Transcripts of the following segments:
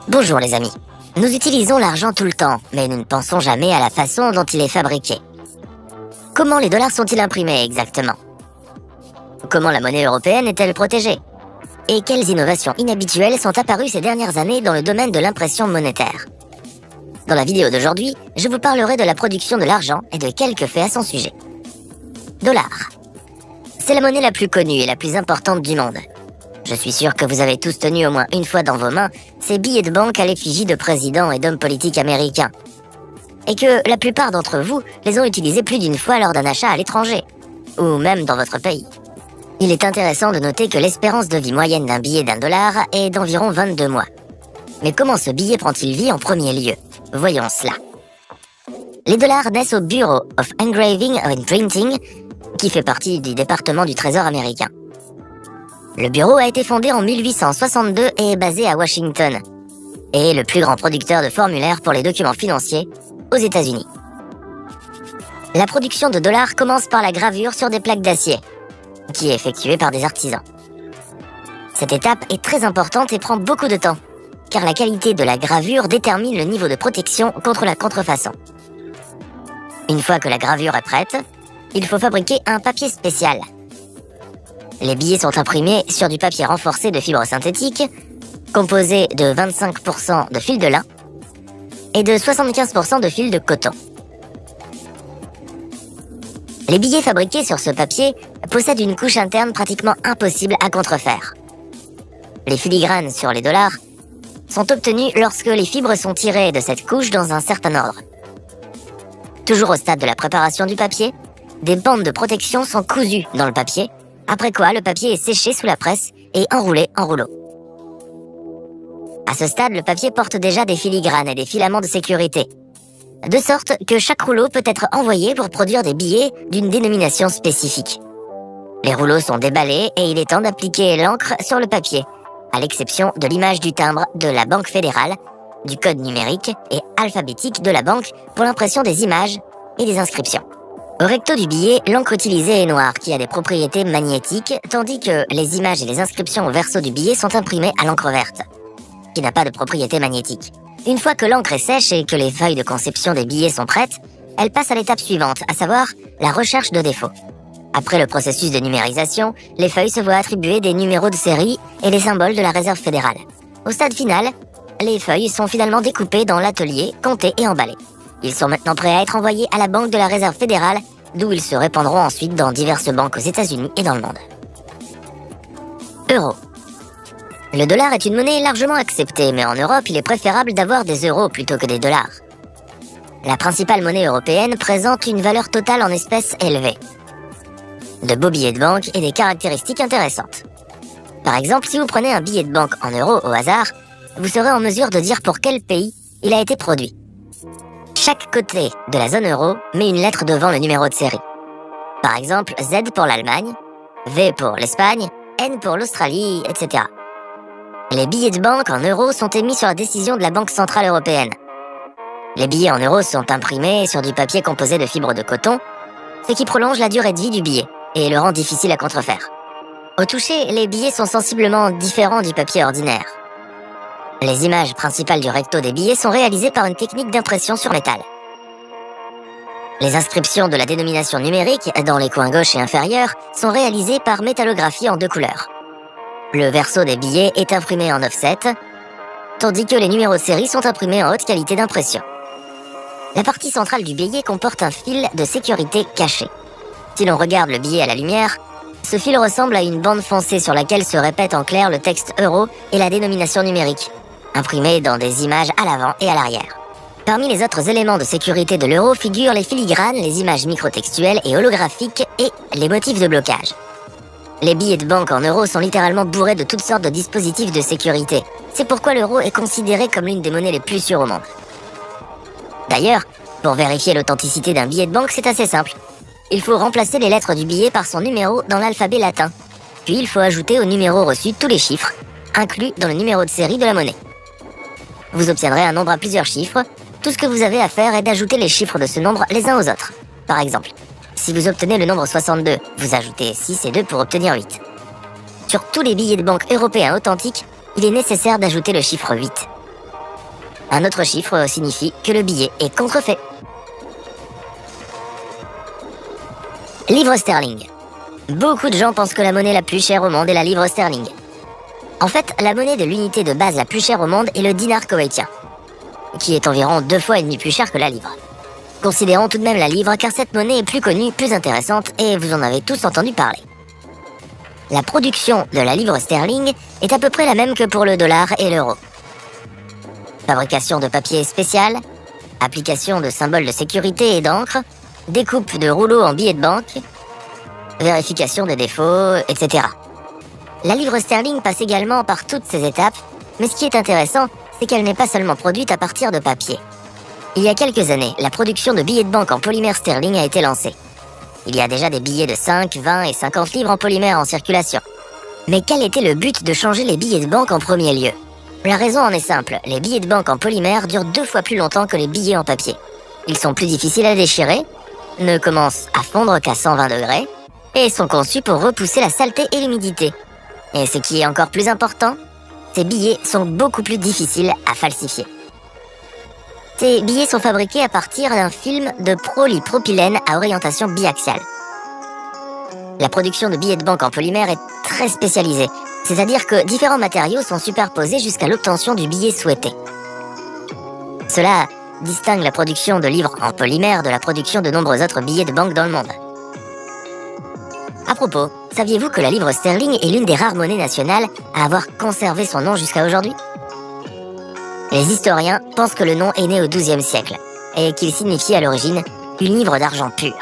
Bonjour les amis. Nous utilisons l'argent tout le temps, mais nous ne pensons jamais à la façon dont il est fabriqué. Comment les dollars sont-ils imprimés exactement? Comment la monnaie européenne est-elle protégée? Et quelles innovations inhabituelles sont apparues ces dernières années dans le domaine de l'impression monétaire? Dans la vidéo d'aujourd'hui, je vous parlerai de la production de l'argent et de quelques faits à son sujet. Dollar. C'est la monnaie la plus connue et la plus importante du monde. Je suis sûr que vous avez tous tenu au moins une fois dans vos mains ces billets de banque à l'effigie de présidents et d'hommes politiques américains. Et que la plupart d'entre vous les ont utilisés plus d'une fois lors d'un achat à l'étranger, ou même dans votre pays. Il est intéressant de noter que l'espérance de vie moyenne d'un billet d'$1 est d'environ 22 mois. Mais comment ce billet prend-il vie en premier lieu? Voyons cela. Les dollars naissent au Bureau of Engraving and Printing, qui fait partie du département du Trésor américain. Le bureau a été fondé en 1862 et est basé à Washington, et est le plus grand producteur de formulaires pour les documents financiers aux États-Unis. La production de dollars commence par la gravure sur des plaques d'acier, qui est effectuée par des artisans. Cette étape est très importante et prend beaucoup de temps, car la qualité de la gravure détermine le niveau de protection contre la contrefaçon. Une fois que la gravure est prête, il faut fabriquer un papier spécial. Les billets sont imprimés sur du papier renforcé de fibres synthétiques, composé de 25% de fil de lin et de 75% de fil de coton. Les billets fabriqués sur ce papier possèdent une couche interne pratiquement impossible à contrefaire. Les filigranes sur les dollars sont obtenus lorsque les fibres sont tirées de cette couche dans un certain ordre. Toujours au stade de la préparation du papier, des bandes de protection sont cousues dans le papier, après quoi le papier est séché sous la presse et enroulé en rouleau. À ce stade, le papier porte déjà des filigranes et des filaments de sécurité, de sorte que chaque rouleau peut être envoyé pour produire des billets d'une dénomination spécifique. Les rouleaux sont déballés et il est temps d'appliquer l'encre sur le papier, à l'exception de l'image du timbre de la Banque fédérale, du code numérique et alphabétique de la banque pour l'impression des images et des inscriptions. Au recto du billet, l'encre utilisée est noire, qui a des propriétés magnétiques, tandis que les images et les inscriptions au verso du billet sont imprimées à l'encre verte, qui n'a pas de propriété magnétique. Une fois que l'encre est sèche et que les feuilles de conception des billets sont prêtes, elle passe à l'étape suivante, à savoir la recherche de défauts. Après le processus de numérisation, les feuilles se voient attribuer des numéros de série et des symboles de la Réserve fédérale. Au stade final, les feuilles sont finalement découpées dans l'atelier, comptées et emballées. Ils sont maintenant prêts à être envoyés à la Banque de la Réserve fédérale, d'où ils se répandront ensuite dans diverses banques aux États-Unis et dans le monde. Euro. Le dollar est une monnaie largement acceptée, mais en Europe, il est préférable d'avoir des euros plutôt que des dollars. La principale monnaie européenne présente une valeur totale en espèces élevée, de beaux billets de banque et des caractéristiques intéressantes. Par exemple, si vous prenez un billet de banque en euros au hasard, vous serez en mesure de dire pour quel pays il a été produit. Chaque côté de la zone euro met une lettre devant le numéro de série. Par exemple, Z pour l'Allemagne, V pour l'Espagne, N pour l'Australie, etc. Les billets de banque en euros sont émis sur la décision de la Banque centrale européenne. Les billets en euros sont imprimés sur du papier composé de fibres de coton, ce qui prolonge la durée de vie du billet et le rend difficile à contrefaire. Au toucher, les billets sont sensiblement différents du papier ordinaire. Les images principales du recto des billets sont réalisées par une technique d'impression sur métal. Les inscriptions de la dénomination numérique dans les coins gauche et inférieurs sont réalisées par métallographie en 2 couleurs. Le verso des billets est imprimé en offset, tandis que les numéros de série sont imprimés en haute qualité d'impression. La partie centrale du billet comporte un fil de sécurité caché. Si l'on regarde le billet à la lumière, ce fil ressemble à une bande foncée sur laquelle se répète en clair le texte euro et la dénomination numérique, imprimés dans des images à l'avant et à l'arrière. Parmi les autres éléments de sécurité de l'euro figurent les filigranes, les images microtextuelles et holographiques et les motifs de blocage. Les billets de banque en euros sont littéralement bourrés de toutes sortes de dispositifs de sécurité. C'est pourquoi l'euro est considéré comme l'une des monnaies les plus sûres au monde. D'ailleurs, pour vérifier l'authenticité d'un billet de banque, c'est assez simple. Il faut remplacer les lettres du billet par son numéro dans l'alphabet latin. Puis il faut ajouter au numéro reçu tous les chiffres, inclus dans le numéro de série de la monnaie. Vous obtiendrez un nombre à plusieurs chiffres. Tout ce que vous avez à faire est d'ajouter les chiffres de ce nombre les uns aux autres. Par exemple, si vous obtenez le nombre 62, vous ajoutez 6 et 2 pour obtenir 8. Sur tous les billets de banque européens authentiques, il est nécessaire d'ajouter le chiffre 8. Un autre chiffre signifie que le billet est contrefait. Livre sterling. Beaucoup de gens pensent que la monnaie la plus chère au monde est la livre sterling. En fait, la monnaie de l'unité de base la plus chère au monde est le dinar koweïtien, qui est environ 2,5 fois plus cher que la livre. Considérons tout de même la livre car cette monnaie est plus connue, plus intéressante et vous en avez tous entendu parler. La production de la livre sterling est à peu près la même que pour le dollar et l'euro. Fabrication de papier spécial, application de symboles de sécurité et d'encre, découpe de rouleaux en billets de banque, vérification des défauts, etc. La livre sterling passe également par toutes ces étapes, mais ce qui est intéressant, c'est qu'elle n'est pas seulement produite à partir de papier. Il y a quelques années, la production de billets de banque en polymère sterling a été lancée. Il y a déjà des billets de 5, 20 et 50 livres en polymère en circulation. Mais quel était le but de changer les billets de banque en premier lieu? La raison en est simple, les billets de banque en polymère durent 2 fois plus longtemps que les billets en papier. Ils sont plus difficiles à déchirer, ne commencent à fondre qu'à 120 degrés, et sont conçus pour repousser la saleté et l'humidité. Et ce qui est encore plus important, ces billets sont beaucoup plus difficiles à falsifier. Ces billets sont fabriqués à partir d'un film de polypropylène à orientation biaxiale. La production de billets de banque en polymère est très spécialisée, c'est-à-dire que différents matériaux sont superposés jusqu'à l'obtention du billet souhaité. Cela distingue la production de livres en polymère de la production de nombreux autres billets de banque dans le monde. À propos, saviez-vous que la livre sterling est l'une des rares monnaies nationales à avoir conservé son nom jusqu'à aujourd'hui? Les historiens pensent que le nom est né au XIIe siècle et qu'il signifie à l'origine une livre d'argent pur.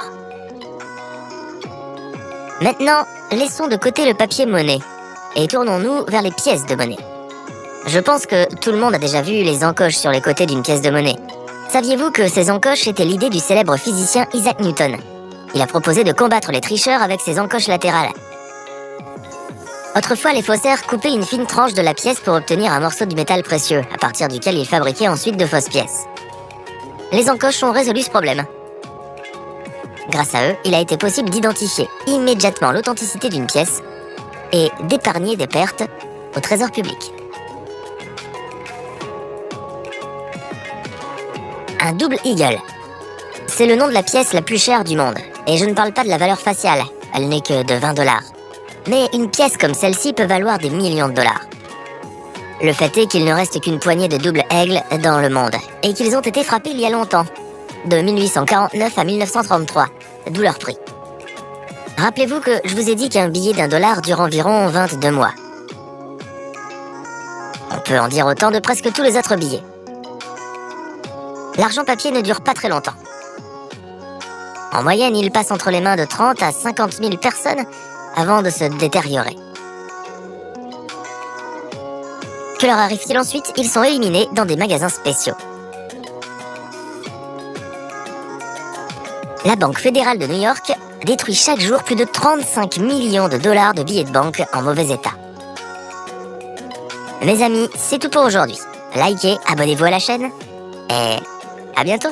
Maintenant, laissons de côté le papier monnaie et tournons-nous vers les pièces de monnaie. Je pense que tout le monde a déjà vu les encoches sur les côtés d'une pièce de monnaie. Saviez-vous que ces encoches étaient l'idée du célèbre physicien Isaac Newton? Il a proposé de combattre les tricheurs avec ses encoches latérales. Autrefois, les faussaires coupaient une fine tranche de la pièce pour obtenir un morceau de métal précieux, à partir duquel ils fabriquaient ensuite de fausses pièces. Les encoches ont résolu ce problème. Grâce à eux, il a été possible d'identifier immédiatement l'authenticité d'une pièce et d'épargner des pertes au trésor public. Un double eagle. C'est le nom de la pièce la plus chère du monde. Et je ne parle pas de la valeur faciale, elle n'est que de 20 $. Mais une pièce comme celle-ci peut valoir des millions de dollars. Le fait est qu'il ne reste qu'une poignée de double aigle dans le monde, et qu'ils ont été frappés il y a longtemps, de 1849 à 1933, d'où leur prix. Rappelez-vous que je vous ai dit qu'un billet d'$1 dure environ 22 mois. On peut en dire autant de presque tous les autres billets. L'argent papier ne dure pas très longtemps. En moyenne, il passe entre les mains de 30 à 50 000 personnes avant de se détériorer. Que leur arrive-t-il ensuite? Ils sont éliminés dans des magasins spéciaux. La Banque fédérale de New York détruit chaque jour plus de 35 millions de dollars de billets de banque en mauvais état. Mes amis, c'est tout pour aujourd'hui. Likez, abonnez-vous à la chaîne et à bientôt.